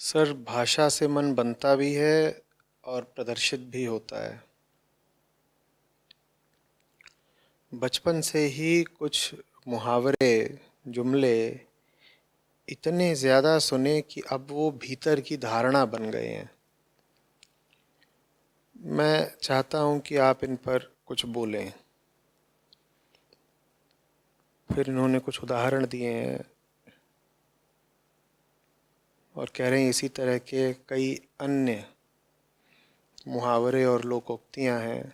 Sir, भाषा से मन बनता भी है और प्रदर्शित भी होता है। बचपन से ही कुछ मुहावरे, जुमले इतने ज़्यादा सुने कि अब वो भीतर की धारणा बन गए हैं। मैं चाहता हूँ कि आप इन पर कुछ बोलें। फिर इन्होंने कुछ उदाहरण दिए हैं और कह रहे हैं इसी तरह के कई अन्य मुहावरे और लोकोक्तियाँ हैं।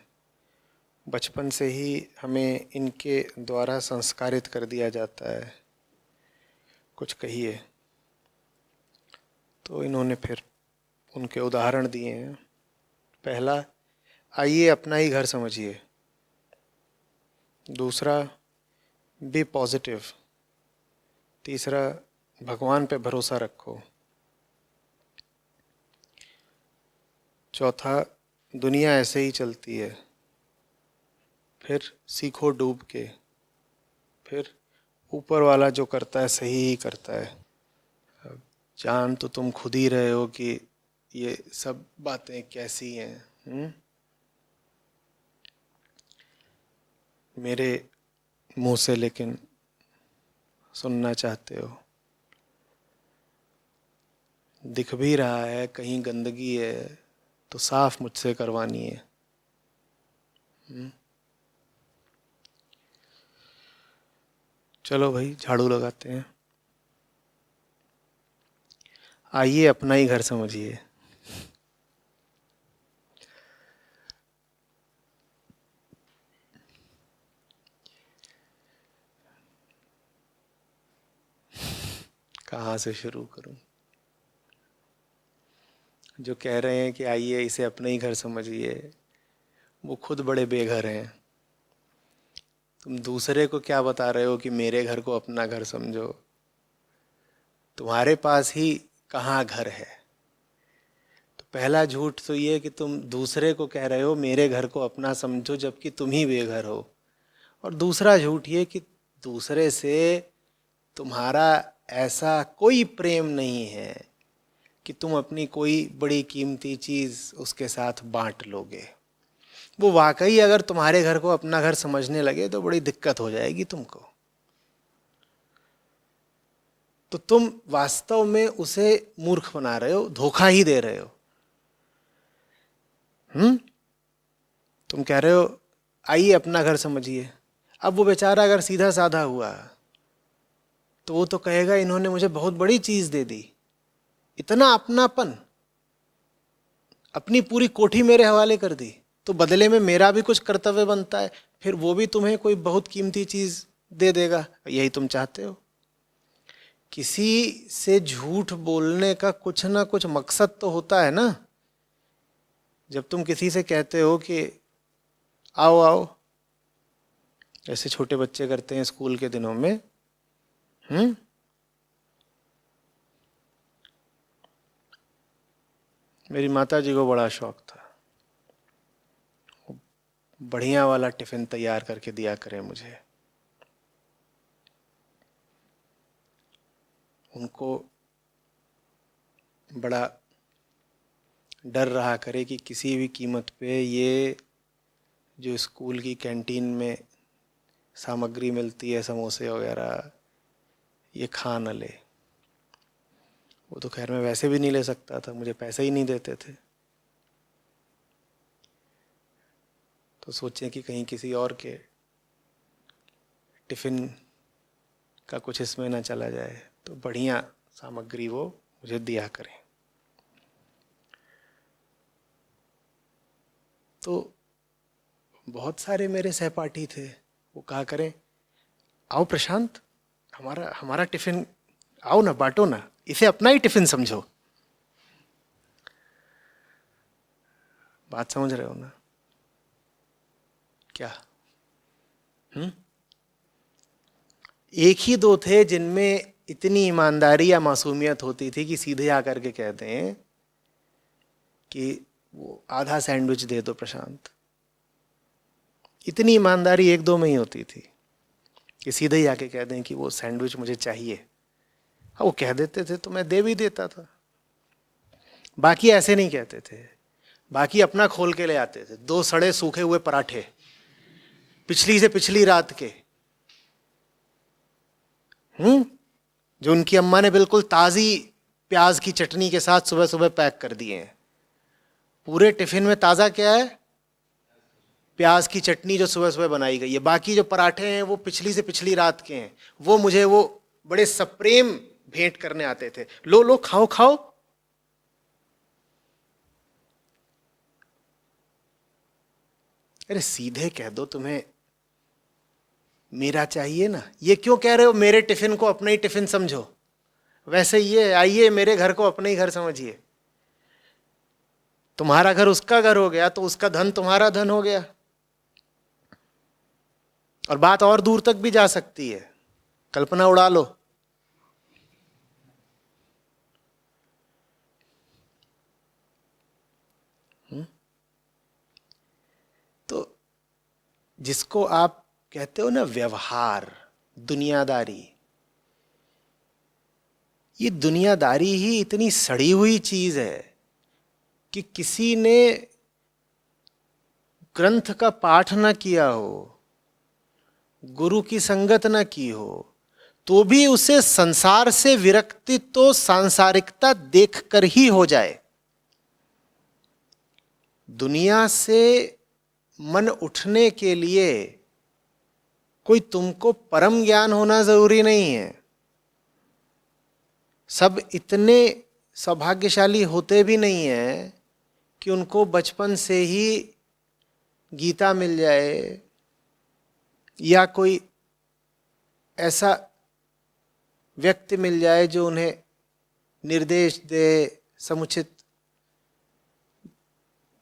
बचपन से ही हमें इनके द्वारा संस्कारित कर दिया जाता है। कुछ कहिए। तो इन्होंने फिर उनके उदाहरण दिए हैं। पहला, आइए अपना ही घर समझिए। दूसरा, बी पॉजिटिव। तीसरा, भगवान पे भरोसा रखो। चौथा, दुनिया ऐसे ही चलती है। फिर सीखो डूब के। फिर ऊपर वाला जो करता है सही ही करता है। जान तो तुम खुद ही रहे हो कि ये सब बातें कैसी हैं। मेरे मुंह से लेकिन सुनना चाहते हो। दिख भी रहा है कहीं गंदगी है तो साफ मुझसे करवानी है। चलो भाई, झाड़ू लगाते हैं। आइए अपना ही घर समझिए। कहाँ से शुरू करूं? जो कह रहे हैं कि आइए इसे अपना ही घर समझिए, वो खुद बड़े बेघर हैं। तुम दूसरे को क्या बता रहे हो कि मेरे घर को अपना घर समझो? तुम्हारे पास ही कहाँ घर है? तो पहला झूठ तो ये कि तुम दूसरे को कह रहे हो मेरे घर को अपना समझो, जबकि तुम ही बेघर हो। और दूसरा झूठ ये कि दूसरे से तुम्हारा ऐसा कोई प्रेम नहीं है कि तुम अपनी कोई बड़ी कीमती चीज़ उसके साथ बांट लोगे। वो वाकई अगर तुम्हारे घर को अपना घर समझने लगे तो बड़ी दिक्कत हो जाएगी तुमको। तो तुम वास्तव में उसे मूर्ख बना रहे हो, धोखा ही दे रहे हो। तुम कह रहे हो आइए अपना घर समझिए। अब वो बेचारा अगर सीधा साधा हुआ तो वो तो कहेगा इन्होंने मुझे बहुत बड़ी चीज दे दी, इतना अपनापन, अपनी पूरी कोठी मेरे हवाले कर दी, तो बदले में मेरा भी कुछ कर्तव्य बनता है। फिर वो भी तुम्हें कोई बहुत कीमती चीज दे देगा। यही तुम चाहते हो। किसी से झूठ बोलने का कुछ ना कुछ मकसद तो होता है ना। जब तुम किसी से कहते हो कि आओ आओ, ऐसे छोटे बच्चे करते हैं स्कूल के दिनों में। मेरी माता जी को बड़ा शौक था, बढ़िया वाला टिफिन तैयार करके दिया करें मुझे। उनको बड़ा डर रहा करे कि किसी भी कीमत पे ये जो स्कूल की कैंटीन में सामग्री मिलती है, समोसे वगैरह, ये खा न ले। वो तो खैर मैं वैसे भी नहीं ले सकता था, मुझे पैसे ही नहीं देते थे। तो सोचें कि कहीं किसी और के टिफ़िन का कुछ इसमें ना चला जाए, तो बढ़िया सामग्री वो मुझे दिया करें। तो बहुत सारे मेरे सहपाठी थे, वो कहा करें आओ प्रशांत, हमारा हमारा टिफ़िन आओ ना, बांटो ना, इसे अपना ही टिफ़िन समझो। बात समझ रहे हो ना? क्या एक ही दो थे जिनमें इतनी ईमानदारी या मासूमियत होती थी कि सीधे आकर के कहते हैं कि वो आधा सैंडविच दे दो प्रशांत। इतनी ईमानदारी एक दो में ही होती थी कि सीधे ही आके कह दें कि वो सैंडविच मुझे चाहिए। हाँ, वो कह देते थे तो मैं दे भी देता था। बाकी ऐसे नहीं कहते थे, बाकी अपना खोल के ले आते थे, 2 सड़े सूखे हुए पराठे पिछली से पिछली रात के, जो उनकी अम्मा ने बिल्कुल ताजी प्याज की चटनी के साथ सुबह सुबह पैक कर दिए हैं। पूरे टिफिन में ताजा क्या है? प्याज की चटनी जो सुबह सुबह बनाई गई है। बाकी जो पराठे हैं वो पिछली से पिछली रात के हैं। वो मुझे वो बड़े सप्रेम भेंट करने आते थे, लो लो खाओ खाओ। अरे सीधे कह दो तुम्हें मेरा चाहिए ना, ये क्यों कह रहे हो मेरे टिफिन को अपना ही टिफिन समझो? वैसे ये आइए मेरे घर को अपना ही घर समझिए। तुम्हारा घर उसका घर हो गया तो उसका धन तुम्हारा धन हो गया। और बात और दूर तक भी जा सकती है, कल्पना उड़ा लो। तो जिसको आप कहते हो ना व्यवहार, दुनियादारी, ये दुनियादारी ही इतनी सड़ी हुई चीज है कि किसी ने ग्रंथ का पाठ ना किया हो, गुरु की संगत ना की हो, तो भी उसे संसार से विरक्ति तो सांसारिकता देखकर ही हो जाए। दुनिया से मन उठने के लिए कोई तुमको परम ज्ञान होना जरूरी नहीं है। सब इतने सौभाग्यशाली होते भी नहीं है कि उनको बचपन से ही गीता मिल जाए या कोई ऐसा व्यक्ति मिल जाए जो उन्हें निर्देश दे, समुचित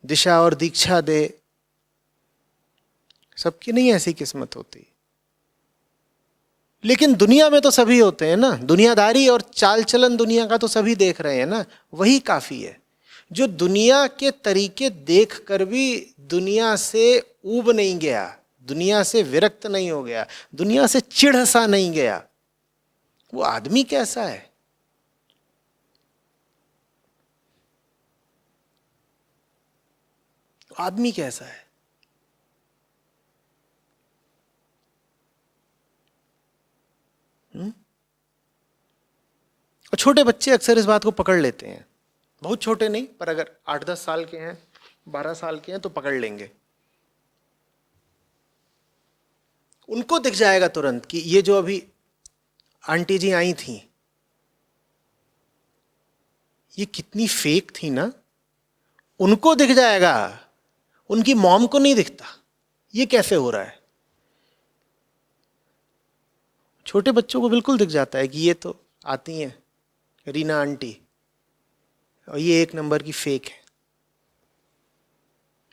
दिशा और दीक्षा दे। सबकी नहीं ऐसी किस्मत होती। लेकिन दुनिया में तो सभी होते हैं ना, दुनियादारी और चाल चलन दुनिया का तो सभी देख रहे हैं ना, वही काफी है। जो दुनिया के तरीके देख कर भी दुनिया से ऊब नहीं गया, दुनिया से विरक्त नहीं हो गया, दुनिया से चिढ़ सा नहीं गया, वो आदमी कैसा है? आदमी कैसा है? और छोटे बच्चे अक्सर इस बात को पकड़ लेते हैं, बहुत छोटे नहीं पर अगर 8-10 साल के हैं, 12 साल के हैं तो पकड़ लेंगे। उनको दिख जाएगा तुरंत कि ये जो अभी आंटी जी आई थी ये कितनी फेक थी ना। उनको दिख जाएगा, उनकी मॉम को नहीं दिखता ये कैसे हो रहा है। छोटे बच्चों को बिल्कुल दिख जाता है कि ये तो आती हैं रीना आंटी और ये 1 नंबर की फेक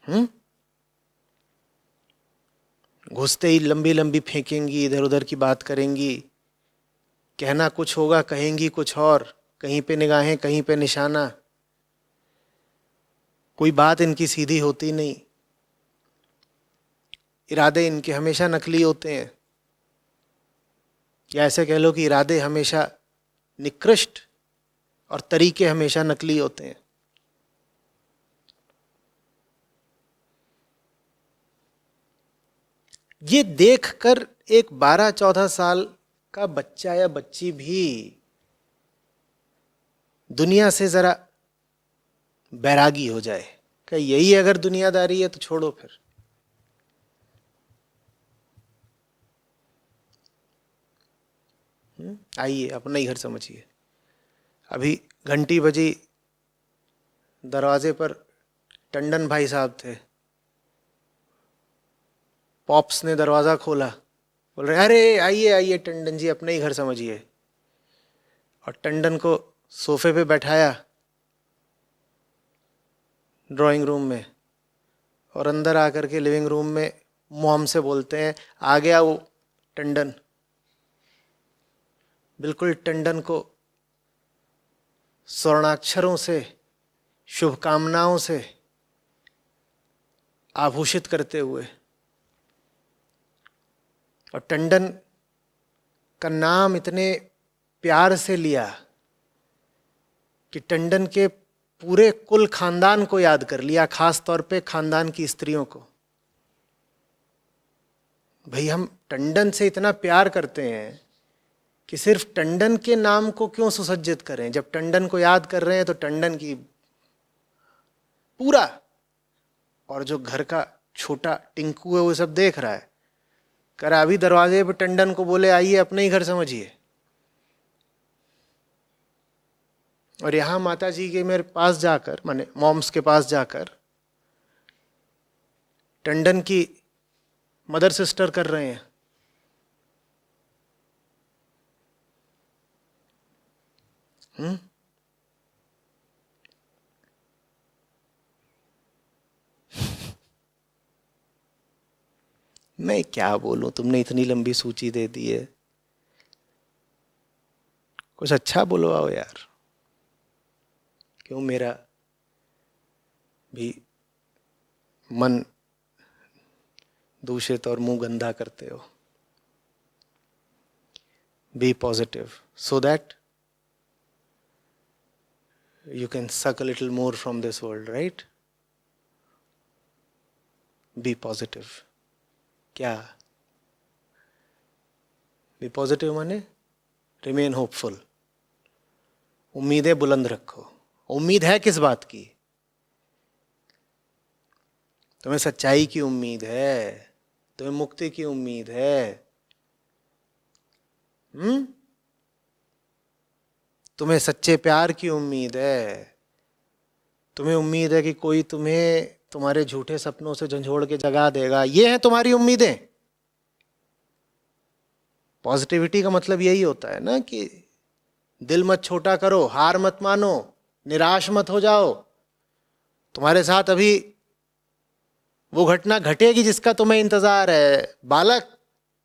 है। घुसते ही लंबी लंबी फेंकेंगी, इधर उधर की बात करेंगी, कहना कुछ होगा कहेंगी कुछ और, कहीं पे निगाहें कहीं पे निशाना, कोई बात इनकी सीधी होती नहीं, इरादे इनके हमेशा नकली होते हैं, या ऐसे कह लो कि इरादे हमेशा निकृष्ट और तरीके हमेशा नकली होते हैं। ये देखकर एक 12-14 साल का बच्चा या बच्ची भी दुनिया से जरा बैरागी हो जाए, कि यही अगर दुनियादारी है तो छोड़ो फिर। आइए अपना ही घर समझिए। अभी घंटी बजी, दरवाजे पर टंडन भाई साहब थे, पॉप्स ने दरवाज़ा खोला, बोल रहे अरे आइए आइए टंडन जी अपना ही घर समझिए। और टंडन को सोफे पे बैठाया ड्राइंग रूम में, और अंदर आकर के लिविंग रूम में मॉम से बोलते हैं आ गया वो टंडन। बिल्कुल टंडन को स्वर्णाक्षरों से, शुभकामनाओं से आभूषित करते हुए। और टंडन का नाम इतने प्यार से लिया कि टंडन के पूरे कुल खानदान को याद कर लिया, खास तौर पे खानदान की स्त्रियों को। भाई हम टंडन से इतना प्यार करते हैं कि सिर्फ टंडन के नाम को क्यों सुसज्जित करें। जब टंडन को याद कर रहे हैं तो टंडन की पूरा, और जो घर का छोटा टिंकू है वो सब देख रहा है, कर अभी दरवाजे पे टंडन को बोले आइए अपने ही घर समझिए। और यहां माता जी के मेरे पास जाकर, माने मॉम्स के पास जाकर टंडन की मदर सिस्टर कर रहे हैं। मैं क्या बोलूं, तुमने इतनी लंबी सूची दे दी है, कुछ अच्छा बुलवाओ यार। क्यों मेरा भी मन दूषित और मुंह गंदा करते हो। Be positive so that you can suck a little more from this world, right? Be positive. क्या बी पॉजिटिव माने रिमेन होपफुल, उम्मीदें बुलंद रखो। उम्मीद है किस बात की? तुम्हें सच्चाई की उम्मीद है, तुम्हें मुक्ति की उम्मीद है, तुम्हें सच्चे प्यार की उम्मीद है, तुम्हें उम्मीद है कि कोई तुम्हें तुम्हारे झूठे सपनों से झंझोड़ के जगा देगा। ये हैं तुम्हारी उम्मीदें। पॉजिटिविटी का मतलब यही होता है ना कि दिल मत छोटा करो, हार मत मानो, निराश मत हो जाओ। तुम्हारे साथ अभी वो घटना घटेगी जिसका तुम्हें इंतजार है। बालक,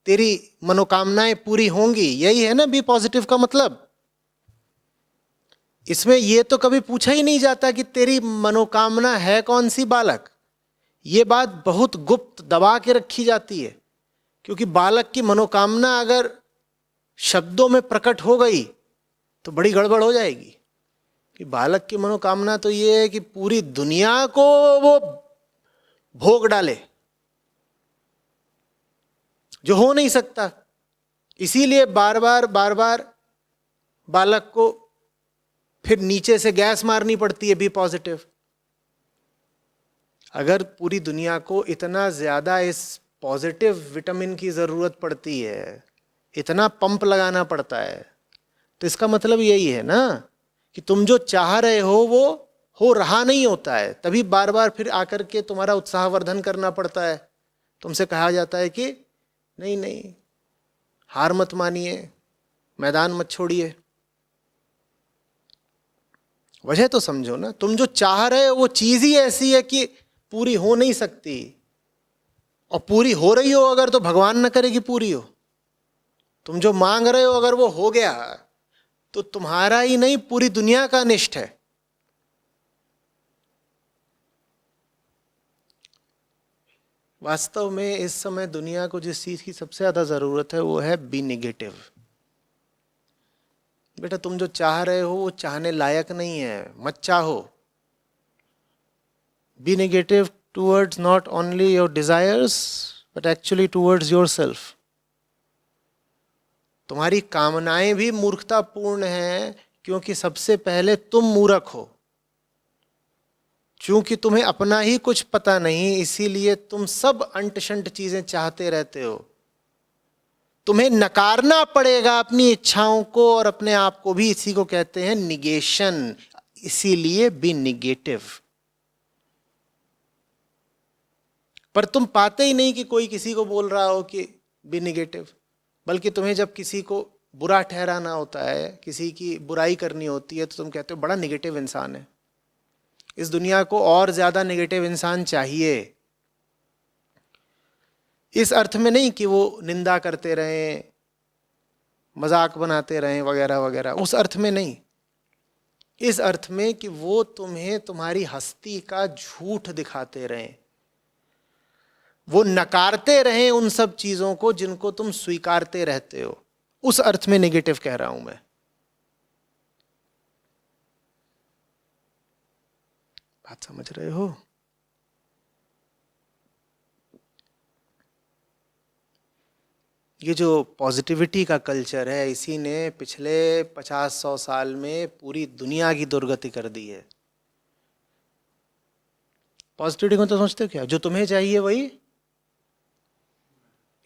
तेरी मनोकामनाएं पूरी होंगी। यही है ना बी पॉजिटिव का मतलब। इसमें ये तो कभी पूछा ही नहीं जाता कि तेरी मनोकामना है कौन सी बालक। ये बात बहुत गुप्त दबा के रखी जाती है, क्योंकि बालक की मनोकामना अगर शब्दों में प्रकट हो गई तो बड़ी गड़बड़ हो जाएगी। कि बालक की मनोकामना तो ये है कि पूरी दुनिया को वो भोग डाले, जो हो नहीं सकता। इसीलिए बार बार बालक को फिर नीचे से गैस मारनी पड़ती है बी पॉजिटिव। अगर पूरी दुनिया को इतना ज्यादा इस पॉजिटिव विटामिन की जरूरत पड़ती है, इतना पंप लगाना पड़ता है, तो इसका मतलब यही है ना कि तुम जो चाह रहे हो वो हो रहा नहीं होता है। तभी बार बार फिर आकर के तुम्हारा उत्साहवर्धन करना पड़ता है। तुमसे कहा जाता है कि नहीं नहीं, हार मत मानिए, मैदान मत छोड़िए। वजह तो समझो ना, तुम जो चाह रहे हो वो चीज ही ऐसी है कि पूरी हो नहीं सकती। और पूरी हो रही हो अगर, तो भगवान न करे कि पूरी हो। तुम जो मांग रहे हो अगर वो हो गया तो तुम्हारा ही नहीं, पूरी दुनिया का अनिष्ट है। वास्तव में इस समय दुनिया को जिस चीज की सबसे ज्यादा जरूरत है वो है बी नेगेटिव। बेटा, तुम जो चाह रहे हो वो चाहने लायक नहीं है, मत चाहो। Be negative towards not only your desires but actually towards yourself. तुम्हारी कामनाएं भी मूर्खतापूर्ण हैं, क्योंकि सबसे पहले तुम मूर्ख हो। चूंकि तुम्हें अपना ही कुछ पता नहीं, इसीलिए तुम सब अंट-शंट चीजें चाहते रहते हो। तुम्हें नकारना पड़ेगा अपनी इच्छाओं को और अपने आप को भी। इसी को कहते हैं निगेशन। इसीलिए बी निगेटिव। पर तुम पाते ही नहीं कि कोई किसी को बोल रहा हो कि बी निगेटिव। बल्कि तुम्हें जब किसी को बुरा ठहराना होता है, किसी की बुराई करनी होती है, तो तुम कहते हो बड़ा निगेटिव इंसान है। इस दुनिया को और ज्यादा निगेटिव इंसान चाहिए। इस अर्थ में नहीं कि वो निंदा करते रहें, मजाक बनाते रहें वगैरह वगैरह, उस अर्थ में नहीं। इस अर्थ में कि वो तुम्हें तुम्हारी हस्ती का झूठ दिखाते रहें, वो नकारते रहें उन सब चीजों को जिनको तुम स्वीकारते रहते हो। उस अर्थ में नेगेटिव कह रहा हूं मैं। बात समझ रहे हो? ये जो पॉजिटिविटी का कल्चर है, इसी ने पिछले 50-100 साल में पूरी दुनिया की दुर्गति कर दी है। पॉजिटिविटी में तो समझते हो क्या, जो तुम्हें चाहिए वही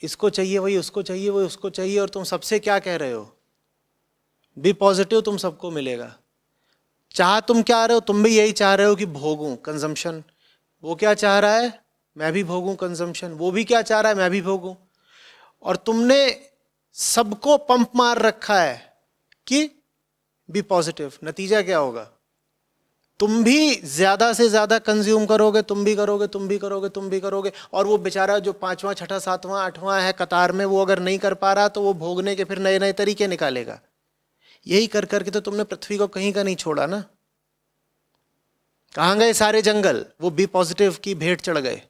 इसको चाहिए, वही उसको चाहिए, वही उसको चाहिए, और तुम सबसे क्या कह रहे हो? बी पॉजिटिव, तुम सबको मिलेगा। चाह तुम क्या रहे हो? तुम भी यही चाह रहे हो कि भोगूं, कंजम्पशन। वो क्या चाह रहा है? मैं भी भोगूं, कंजम्पशन। वो भी क्या चाह रहा है? मैं भी भोगूं। और तुमने सबको पंप मार रखा है कि बी पॉजिटिव। नतीजा क्या होगा? तुम भी ज्यादा से ज्यादा कंज्यूम करोगे, तुम भी करोगे, तुम भी करोगे, तुम भी करोगे, और वो बेचारा जो 5वां, 6ठा, 7वां, 8वां है कतार में, वो अगर नहीं कर पा रहा तो वो भोगने के फिर नए नए तरीके निकालेगा। यही कर करके तो तुमने पृथ्वी को कहीं का नहीं छोड़ा ना। कहां गए सारे जंगल? वो बी पॉजिटिव की भेंट चढ़ गए।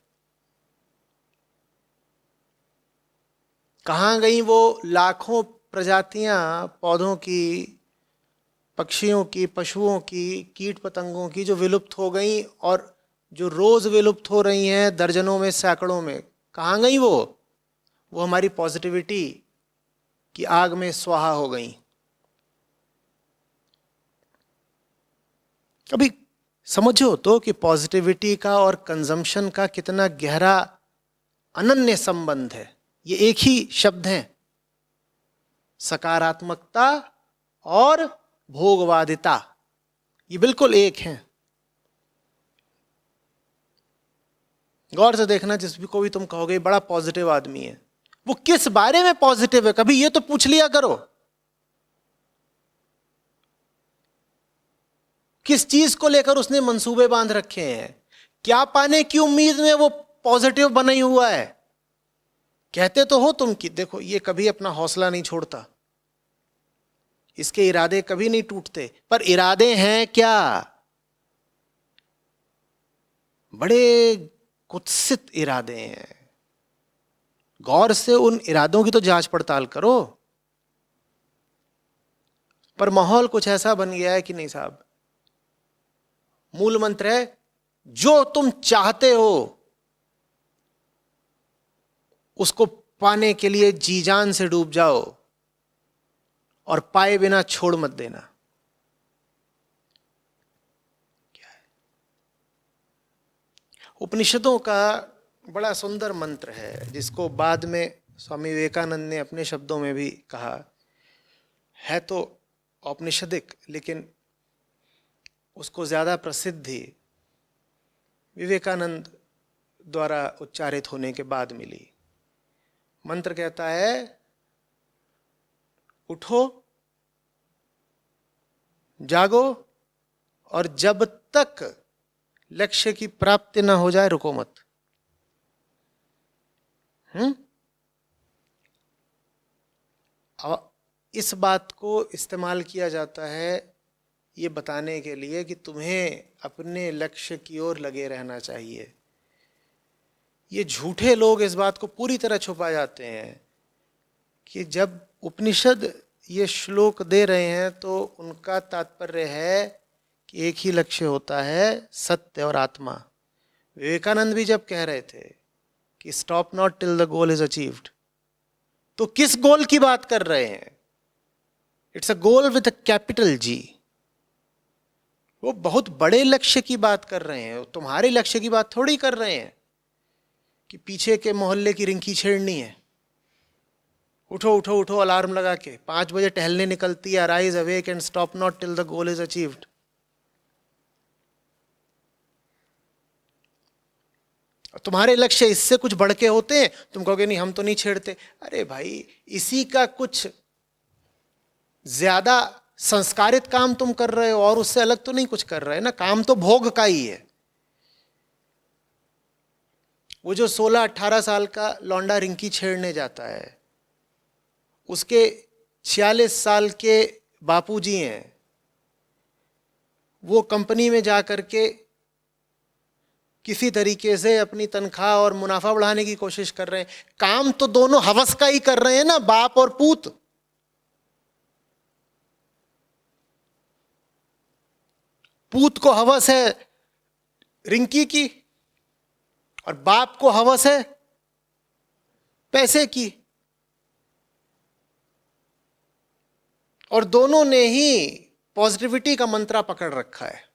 कहां गई वो लाखों प्रजातियां पौधों की, पक्षियों की, पशुओं की, कीट पतंगों की, जो विलुप्त हो गई और जो रोज विलुप्त हो रही हैं दर्जनों में, सैकड़ों में? कहां गई वो हमारी पॉजिटिविटी की आग में स्वाहा हो गई। अभी समझो तो कि पॉजिटिविटी का और कंजम्पशन का कितना गहरा अनन्य संबंध है। ये एक ही शब्द है, सकारात्मकता और भोगवादिता, ये बिल्कुल एक हैं। गौर से देखना, जिस भी को भी तुम कहोगे बड़ा पॉजिटिव आदमी है, वो किस बारे में पॉजिटिव है, कभी ये तो पूछ लिया करो। किस चीज को लेकर उसने मंसूबे बांध रखे हैं? क्या पाने की उम्मीद में वो पॉजिटिव बना ही हुआ है? कहते तो हो तुम कि देखो ये कभी अपना हौसला नहीं छोड़ता, इसके इरादे कभी नहीं टूटते, पर इरादे हैं क्या? बड़े कुत्सित इरादे हैं। गौर से उन इरादों की तो जांच पड़ताल करो। पर माहौल कुछ ऐसा बन गया है कि नहीं साहब। मूल मंत्र है, जो तुम चाहते हो उसको पाने के लिए जी जान से डूब जाओ, और पाए बिना छोड़ मत देना। क्या है? उपनिषदों का बड़ा सुंदर मंत्र है, जिसको बाद में स्वामी विवेकानंद ने अपने शब्दों में भी कहा है, तो औपनिषदिक, लेकिन उसको ज्यादा प्रसिद्धि विवेकानंद द्वारा उच्चारित होने के बाद मिली। मंत्र कहता है, उठो, जागो, और जब तक लक्ष्य की प्राप्ति ना हो जाए रुको मत। इस बात को इस्तेमाल किया जाता है ये बताने के लिए कि तुम्हें अपने लक्ष्य की ओर लगे रहना चाहिए। ये झूठे लोग इस बात को पूरी तरह छुपा जाते हैं कि जब उपनिषद ये श्लोक दे रहे हैं तो उनका तात्पर्य है कि एक ही लक्ष्य होता है, सत्य और आत्मा। विवेकानंद भी जब कह रहे थे कि stop not till the goal is achieved, तो किस गोल की बात कर रहे हैं? It's a goal with a capital G. वो बहुत बड़े लक्ष्य की बात कर रहे हैं, तुम्हारे लक्ष्य की बात थोड़ी कर रहे हैं कि पीछे के मोहल्ले की रिंकी छेड़नी है। उठो उठो उठो अलार्म लगा के 5 बजे टहलने निकलती है, arise awake and stop not till the goal is achieved. तुम्हारे लक्ष्य इससे कुछ बढ़ के होते हैं, तुम कहोगे नहीं हम तो नहीं छेड़ते। अरे भाई, इसी का कुछ ज्यादा संस्कारित काम तुम कर रहे हो, और उससे अलग तो नहीं कुछ कर रहे ना। काम तो भोग का ही है। वो जो 16-18 साल का लौंडा रिंकी छेड़ने जाता है, उसके 46 साल के बापूजी हैं, वो कंपनी में जाकर के किसी तरीके से अपनी तनख्वाह और मुनाफा बढ़ाने की कोशिश कर रहे हैं। काम तो दोनों हवस का ही कर रहे हैं ना, बाप और पूत। पूत को हवस है रिंकी की, और बाप को हवस है पैसे की, और दोनों ने ही पॉजिटिविटी का मंत्रा पकड़ रखा है।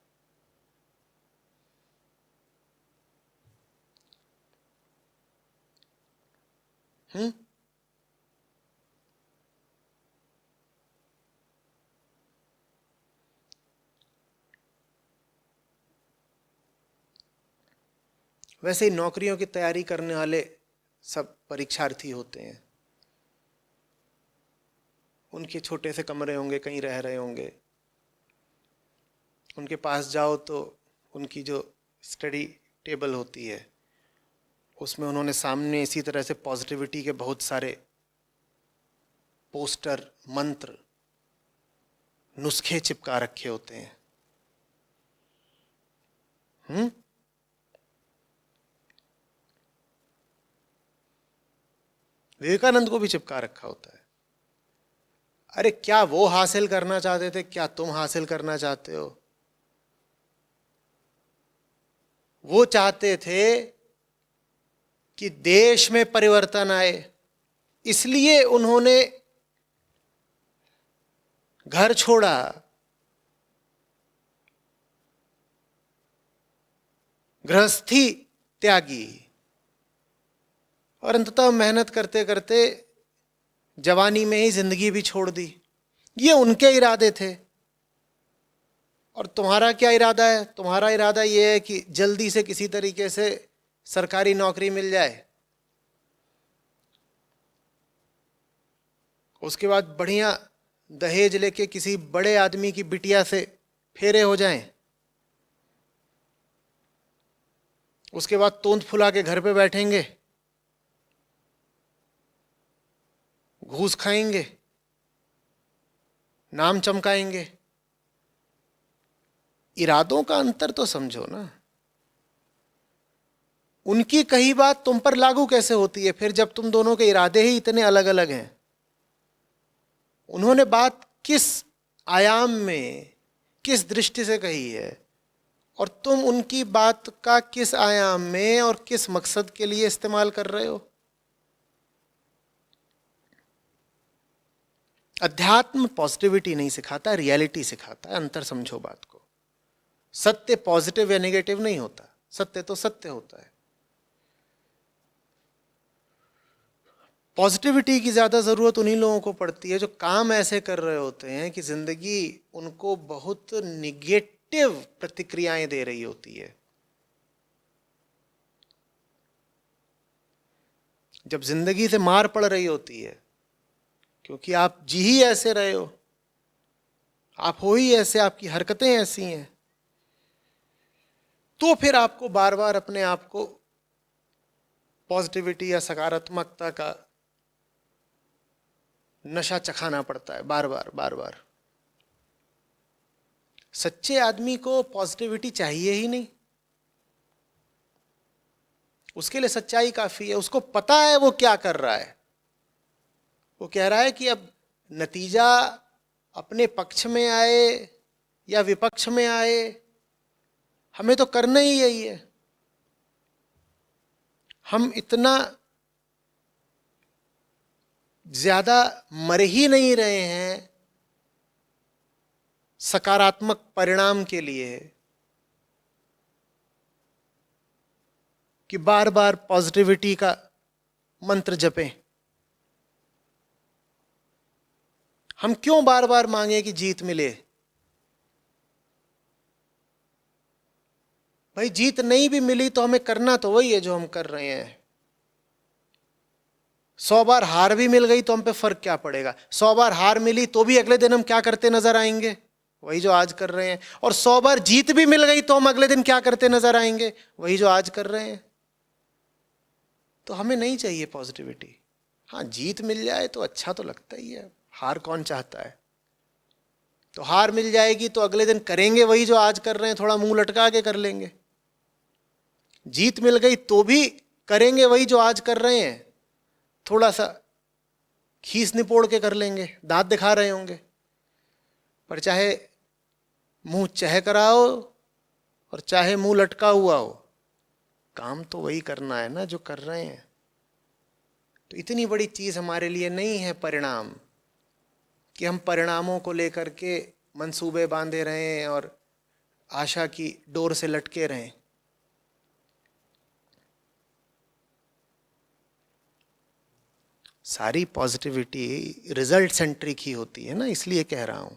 वैसे ही नौकरियों की तैयारी करने वाले सब परीक्षार्थी होते हैं। उनके छोटे से कमरे होंगे, कहीं रह रहे होंगे, उनके पास जाओ तो उनकी जो स्टडी टेबल होती है उसमें उन्होंने सामने इसी तरह से पॉजिटिविटी के बहुत सारे पोस्टर, मंत्र, नुस्खे चिपका रखे होते हैं। विवेकानंद को भी चिपका रखा होता है। अरे क्या वो हासिल करना चाहते थे, क्या तुम हासिल करना चाहते हो? वो चाहते थे कि देश में परिवर्तन आए, इसलिए उन्होंने घर छोड़ा, गृहस्थी त्यागी, और अंततः मेहनत करते करते जवानी में ही जिंदगी भी छोड़ दी। ये उनके इरादे थे। और तुम्हारा क्या इरादा है? तुम्हारा इरादा ये है कि जल्दी से किसी तरीके से सरकारी नौकरी मिल जाए, उसके बाद बढ़िया दहेज लेके किसी बड़े आदमी की बिटिया से फेरे हो जाएं, उसके बाद तोंद फुला के घर पे बैठेंगे, घूस खाएंगे, नाम चमकाएंगे। इरादों का अंतर तो समझो ना। उनकी कही बात तुम पर लागू कैसे होती है फिर, जब तुम दोनों के इरादे ही इतने अलग अलग हैं? उन्होंने बात किस आयाम में, किस दृष्टि से कही है, और तुम उनकी बात का किस आयाम में और किस मकसद के लिए इस्तेमाल कर रहे हो? अध्यात्म पॉजिटिविटी नहीं सिखाता, रियलिटी सिखाता है। अंतर समझो बात को। सत्य पॉजिटिव या नेगेटिव नहीं होता, सत्य तो सत्य होता है। पॉजिटिविटी की ज्यादा जरूरत उन्हीं लोगों को पड़ती है जो काम ऐसे कर रहे होते हैं कि जिंदगी उनको बहुत निगेटिव प्रतिक्रियाएं दे रही होती है। जब जिंदगी से मार पड़ रही होती है, क्योंकि आप जी ही ऐसे रहे हो, आप हो ही ऐसे, आपकी हरकतें ऐसी हैं, तो फिर आपको बार बार अपने आप को पॉजिटिविटी या सकारात्मकता का नशा चखाना पड़ता है, बार बार बार बार। सच्चे आदमी को पॉजिटिविटी चाहिए ही नहीं, उसके लिए सच्चाई काफी है। उसको पता है वो क्या कर रहा है। वो कह रहा है कि अब नतीजा अपने पक्ष में आए या विपक्ष में आए, हमें तो करना ही यही है। हम इतना ज्यादा मर ही नहीं रहे हैं सकारात्मक परिणाम के लिए कि बार बार पॉजिटिविटी का मंत्र जपें। हम क्यों बार बार मांगे कि जीत मिले? भाई जीत नहीं भी मिली तो हमें करना तो वही है जो हम कर रहे हैं। 100 बार हार भी मिल गई तो हम पे फर्क क्या पड़ेगा? 100 बार हार मिली तो भी अगले दिन हम क्या करते नजर आएंगे? वही जो आज कर रहे हैं। और 100 बार जीत भी मिल गई तो हम अगले दिन क्या करते नजर आएंगे? वही जो आज कर रहे हैं। तो हमें नहीं चाहिए पॉजिटिविटी। हाँ, जीत मिल जाए तो अच्छा तो लगता ही है, हार कौन चाहता है? तो हार मिल जाएगी तो अगले दिन करेंगे वही जो आज कर रहे हैं, थोड़ा मुंह लटका के कर लेंगे। जीत मिल गई तो भी करेंगे वही जो आज कर रहे हैं, थोड़ा सा खीस निपोड़ के कर लेंगे, दांत दिखा रहे होंगे, पर चाहे मुंह चह कराओ और चाहे मुंह लटका हुआ हो, काम तो वही करना है ना जो कर रहे हैं। तो इतनी बड़ी चीज हमारे लिए नहीं है परिणाम कि हम परिणामों को लेकर के मंसूबे बांधे रहें और आशा की डोर से लटके रहें। सारी पॉजिटिविटी रिजल्ट सेंट्रिक ही होती है ना, इसलिए कह रहा हूं।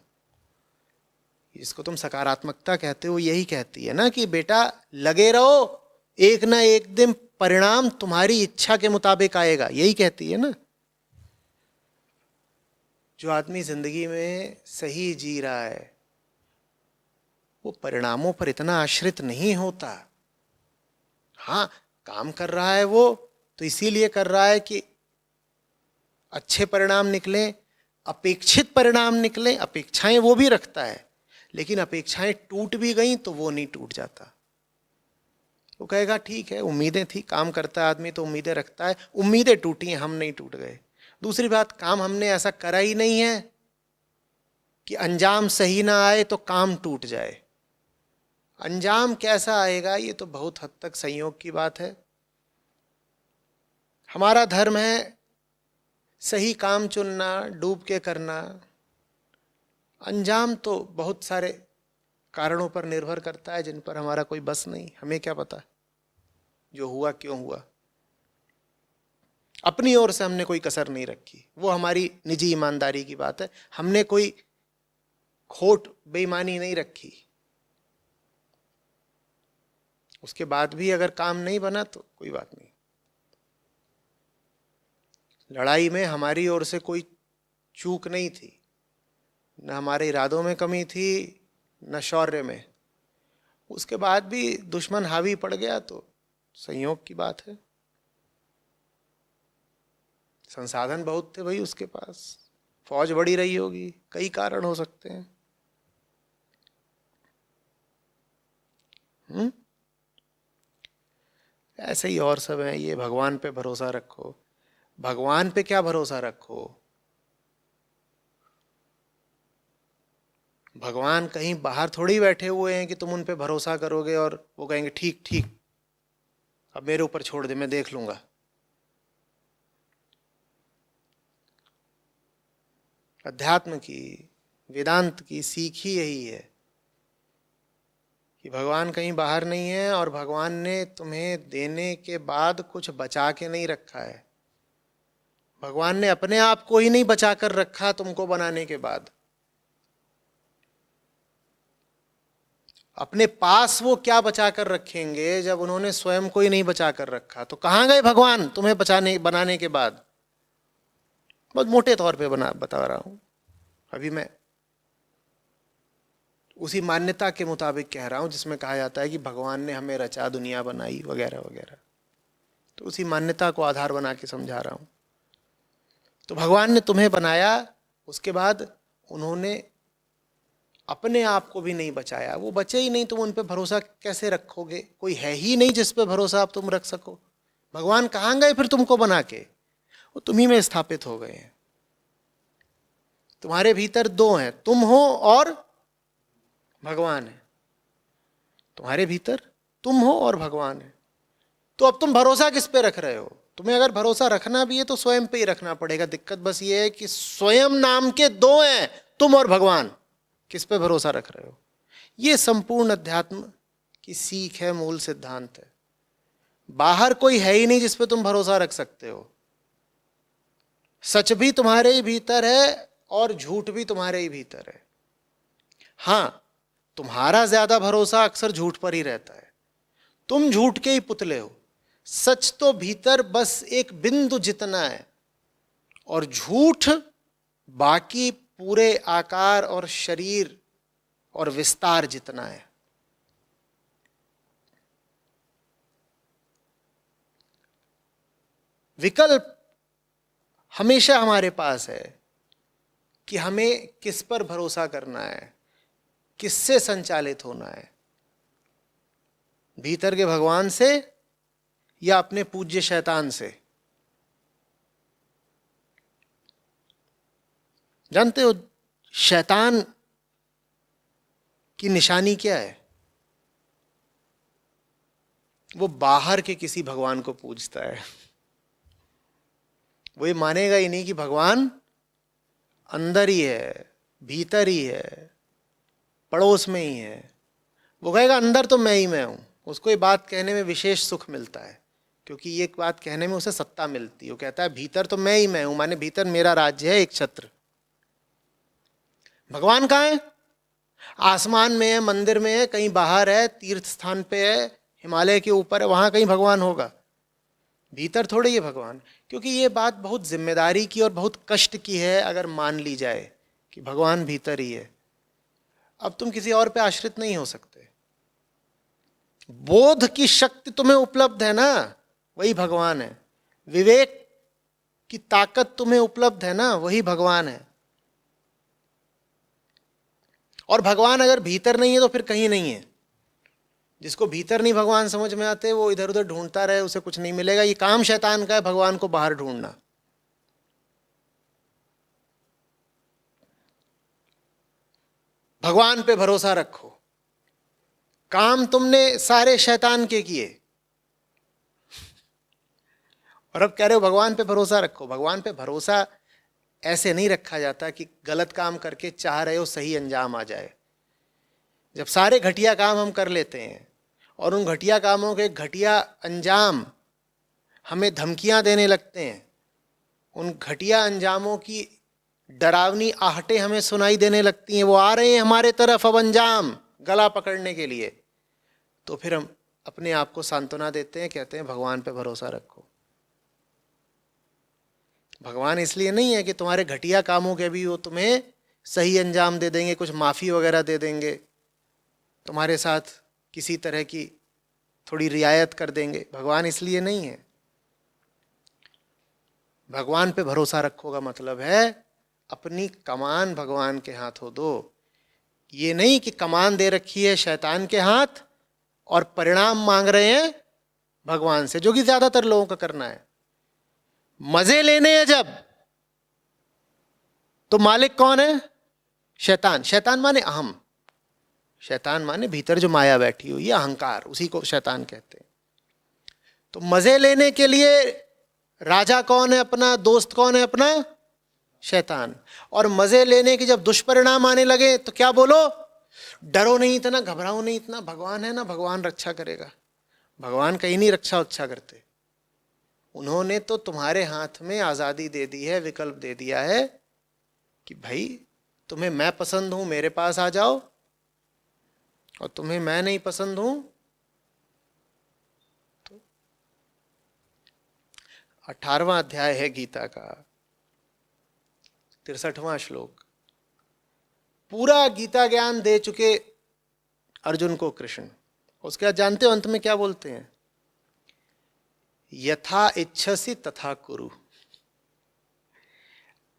इसको तुम सकारात्मकता कहते हो, यही कहती है ना कि बेटा लगे रहो, एक ना एक दिन परिणाम तुम्हारी इच्छा के मुताबिक आएगा, यही कहती है ना। जो आदमी जिंदगी में सही जी रहा है वो परिणामों पर इतना आश्रित नहीं होता। हाँ, काम कर रहा है वो तो इसीलिए कर रहा है कि अच्छे परिणाम निकलें, अपेक्षित परिणाम निकलें, अपेक्षाएं वो भी रखता है, लेकिन अपेक्षाएं टूट भी गई तो वो नहीं टूट जाता। वो कहेगा ठीक है, उम्मीदें थी, काम करता है आदमी तो उम्मीदें रखता है, उम्मीदें टूटी हैं, हम नहीं टूट गए। दूसरी बात, काम हमने ऐसा करा ही नहीं है कि अंजाम सही ना आए तो काम टूट जाए। अंजाम कैसा आएगा ये तो बहुत हद तक संयोग की बात है। हमारा धर्म है सही काम चुनना, डूब के करना। अंजाम तो बहुत सारे कारणों पर निर्भर करता है जिन पर हमारा कोई बस नहीं। हमें क्या पता जो हुआ क्यों हुआ। अपनी ओर से हमने कोई कसर नहीं रखी, वो हमारी निजी ईमानदारी की बात है। हमने कोई खोट बेईमानी नहीं रखी। उसके बाद भी अगर काम नहीं बना तो कोई बात नहीं। लड़ाई में हमारी ओर से कोई चूक नहीं थी, न हमारे इरादों में कमी थी न शौर्य में। उसके बाद भी दुश्मन हावी पड़ गया तो संयोग की बात है। संसाधन बहुत थे भाई उसके पास, फौज बढ़ी रही होगी, कई कारण हो सकते हैं। ऐसे ही और सब हैं। ये भगवान पे भरोसा रखो। भगवान पे क्या भरोसा रखो, भगवान कहीं बाहर थोड़ी बैठे हुए हैं कि तुम उन पे भरोसा करोगे और वो कहेंगे ठीक ठीक अब मेरे ऊपर छोड़ दे, मैं देख लूंगा। अध्यात्म की, वेदांत की सीख ही यही है कि भगवान कहीं बाहर नहीं है और भगवान ने तुम्हें देने के बाद कुछ बचा के नहीं रखा है। भगवान ने अपने आप को ही नहीं बचा कर रखा तुमको बनाने के बाद। अपने पास वो क्या बचा कर रखेंगे जब उन्होंने स्वयं को ही नहीं बचा कर रखा। तो कहां गए भगवान तुम्हें बनाने के बाद? बहुत मोटे तौर पे बता रहा हूं, अभी मैं उसी मान्यता के मुताबिक कह रहा हूं जिसमें कहा जाता है कि भगवान ने हमें रचा, दुनिया बनाई वगैरह वगैरह। तो उसी मान्यता को आधार बना के समझा रहा हूं। तो भगवान ने तुम्हें बनाया, उसके बाद उन्होंने अपने आप को भी नहीं बचाया। वो बचे ही नहीं, तुम उन पे भरोसा कैसे रखोगे? कोई है ही नहीं जिस पे भरोसा आप तुम रख सको। भगवान कहां गए फिर तुमको बना के? वो तुम्ही में स्थापित हो गए हैं। तुम्हारे भीतर दो हैं, तुम हो और भगवान है। तुम्हारे भीतर तुम हो और भगवान है। तो अब तुम भरोसा किस पे रख रहे हो? तुम्हें अगर भरोसा रखना भी है तो स्वयं पे ही रखना पड़ेगा। दिक्कत बस ये है कि स्वयं नाम के दो हैं, तुम और भगवान। किस पे भरोसा रख रहे हो? ये संपूर्ण अध्यात्म की सीख है, मूल सिद्धांत है। बाहर कोई है ही नहीं जिस पे तुम भरोसा रख सकते हो। सच भी तुम्हारे ही भीतर है और झूठ भी तुम्हारे ही भीतर है। हां, तुम्हारा ज्यादा भरोसा अक्सर झूठ पर ही रहता है। तुम झूठ के ही पुतले हो। सच तो भीतर बस एक बिंदु जितना है और झूठ बाकी पूरे आकार और शरीर और विस्तार जितना है। विकल्प हमेशा हमारे पास है कि हमें किस पर भरोसा करना है, किससे संचालित होना है, भीतर के भगवान से या अपने पूज्य शैतान से। जानते हो शैतान की निशानी क्या है? वो बाहर के किसी भगवान को पूजता है। वो ये मानेगा ही नहीं कि भगवान अंदर ही है, भीतर ही है, पड़ोस में ही है। वो कहेगा अंदर तो मैं ही मैं हूं। उसको ये बात कहने में विशेष सुख मिलता है, क्योंकि ये बात कहने में उसे सत्ता मिलती है। वो कहता है भीतर तो मैं ही मैं हूं, माने भीतर मेरा राज्य है, एक छत्र। भगवान कहाँ है? आसमान में है, मंदिर में है, कहीं बाहर है, तीर्थ स्थान पे है, हिमालय के ऊपर है, वहां कहीं भगवान होगा। भीतर थोड़े ही भगवान। क्योंकि ये बात बहुत जिम्मेदारी की और बहुत कष्ट की है अगर मान ली जाए कि भगवान भीतर ही है। अब तुम किसी और पे आश्रित नहीं हो सकते। बोध की शक्ति तुम्हें उपलब्ध है ना, वही भगवान है। विवेक की ताकत तुम्हें उपलब्ध है ना, वही भगवान है। और भगवान अगर भीतर नहीं है तो फिर कहीं नहीं है। जिसको भीतर नहीं भगवान समझ में आते, वो इधर उधर ढूंढता रहे, उसे कुछ नहीं मिलेगा। ये काम शैतान का है, भगवान को बाहर ढूंढना। भगवान पे भरोसा रखो। काम तुमने सारे शैतान के किए और अब कह रहे हो भगवान पे भरोसा रखो। भगवान पे भरोसा ऐसे नहीं रखा जाता कि गलत काम करके चाह रहे हो सही अंजाम आ जाए। जब सारे घटिया काम हम कर लेते हैं और उन घटिया कामों के घटिया अंजाम हमें धमकियां देने लगते हैं, उन घटिया अंजामों की डरावनी आहटें हमें सुनाई देने लगती हैं, वो आ रहे हैं हमारे तरफ अब अंजाम गला पकड़ने के लिए, तो फिर हम अपने आप को सांत्वना देते हैं, कहते हैं भगवान पे भरोसा रखो। भगवान इसलिए नहीं है कि तुम्हारे घटिया कामों के भी वो तुम्हें सही अंजाम दे देंगे, कुछ माफ़ी वगैरह दे देंगे, तुम्हारे साथ किसी तरह की थोड़ी रियायत कर देंगे। भगवान इसलिए नहीं है। भगवान पे भरोसा रखो का मतलब है अपनी कमान भगवान के हाथों दो। ये नहीं कि कमान दे रखी है शैतान के हाथ और परिणाम मांग रहे हैं भगवान से, जो कि ज्यादातर लोगों का करना है। मजे लेने हैं जब, तो मालिक कौन है? शैतान। शैतान माने अहम, शैतान माने भीतर जो माया बैठी हुई है, अहंकार, उसी को शैतान कहते हैं। तो मजे लेने के लिए राजा कौन है अपना, दोस्त कौन है अपना? शैतान। और मजे लेने के जब दुष्परिणाम आने लगे तो क्या बोलो? डरो नहीं इतना, घबराओ नहीं इतना, भगवान है ना, भगवान रक्षा करेगा। भगवान कहीं नहीं रक्षा उच्छा करते। उन्होंने तो तुम्हारे हाथ में आज़ादी दे दी है, विकल्प दे दिया है कि भाई तुम्हें मैं पसंद हूं मेरे पास आ जाओ, और तुम्हें मैं नहीं पसंद हूं तो। 18वां अध्याय है गीता का, 63वां श्लोक। पूरा गीता ज्ञान दे चुके अर्जुन को कृष्ण। उसके बाद जानते हो अंत में क्या बोलते हैं? यथा इच्छसि तथा कुरु।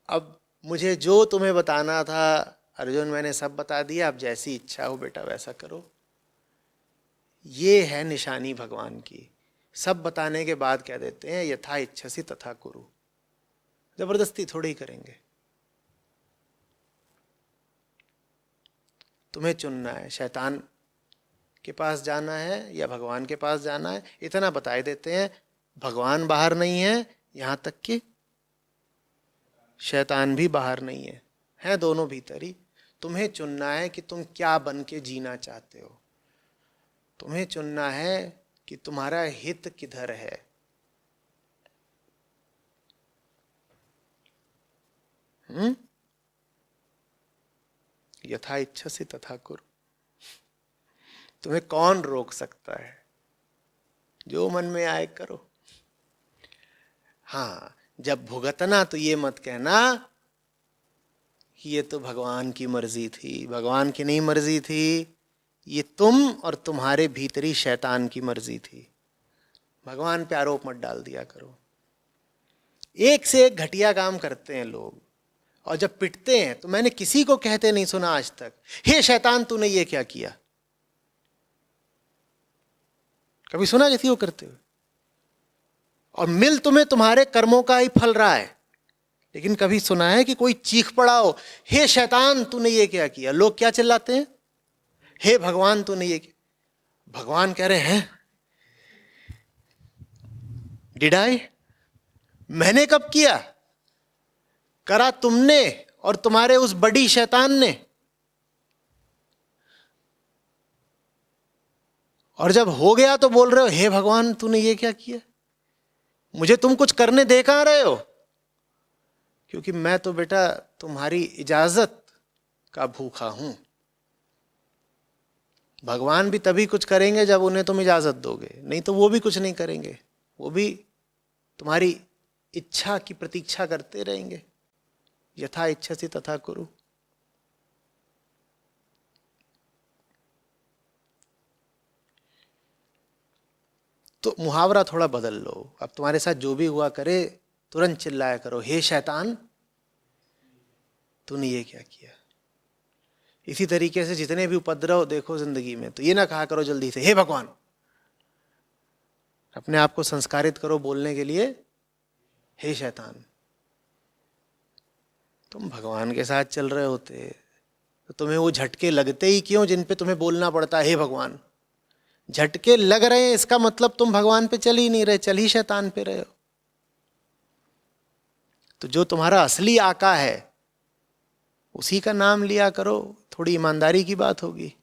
अब मुझे जो तुम्हें बताना था अर्जुन मैंने सब बता दिया, अब जैसी इच्छा हो बेटा वैसा करो। ये है निशानी भगवान की। सब बताने के बाद कह देते हैं यथा इच्छसि तथा कुरु। जबरदस्ती थोड़ी ही करेंगे। तुम्हें चुनना है, शैतान के पास जाना है या भगवान के पास जाना है। इतना बताए देते हैं। भगवान बाहर नहीं है, यहां तक कि शैतान भी बाहर नहीं है, हैं दोनों भीतर ही। तुम्हें चुनना है कि तुम क्या बन के जीना चाहते हो। तुम्हें चुनना है कि तुम्हारा हित किधर है। यथा इच्छसि तथा कुरु। तुम्हें कौन रोक सकता है? जो मन में आए करो। हाँ, जब भुगतना तो ये मत कहना कि ये तो भगवान की मर्जी थी। भगवान की नहीं मर्जी थी, ये तुम और तुम्हारे भीतरी शैतान की मर्जी थी। भगवान पे आरोप मत डाल दिया करो। एक से एक घटिया काम करते हैं लोग, और जब पिटते हैं तो मैंने किसी को कहते नहीं सुना आज तक, हे शैतान तूने ये क्या किया। कभी सुना किसी को करते हुए? और मिल तुम्हें तुम्हारे कर्मों का ही फल रहा है, लेकिन कभी सुना है कि कोई चीख पड़ा हो, हे शैतान तूने ये क्या किया? लोग क्या चिल्लाते हैं? हे भगवान तूने ये किया। भगवान कह रहे हैं डिड आई? मैंने कब किया? करा तुमने और तुम्हारे उस बड़ी शैतान ने। और जब हो गया तो बोल रहे हो हे भगवान तूने ये क्या किया? मुझे तुम कुछ करने दे कहां रहे हो? क्योंकि मैं तो बेटा तुम्हारी इजाजत का भूखा हूं। भगवान भी तभी कुछ करेंगे जब उन्हें तुम इजाजत दोगे, नहीं तो वो भी कुछ नहीं करेंगे। वो भी तुम्हारी इच्छा की प्रतीक्षा करते रहेंगे। यथा इच्छसि तथा कुरु। तो मुहावरा थोड़ा बदल लो। अब तुम्हारे साथ जो भी हुआ करे तुरंत चिल्लाया करो हे शैतान तूने ये क्या किया। इसी तरीके से जितने भी उपद्रव देखो जिंदगी में, तो ये ना कहा करो जल्दी से हे भगवान। अपने आप को संस्कारित करो बोलने के लिए हे शैतान। तुम भगवान के साथ चल रहे होते तो तुम्हें वो झटके लगते ही क्यों जिन पे तुम्हें बोलना पड़ता है हे भगवान? झटके लग रहे हैं इसका मतलब तुम भगवान पे चल ही नहीं रहे, चल ही शैतान पे रहे हो। तो जो तुम्हारा असली आका है उसी का नाम लिया करो, थोड़ी ईमानदारी की बात होगी।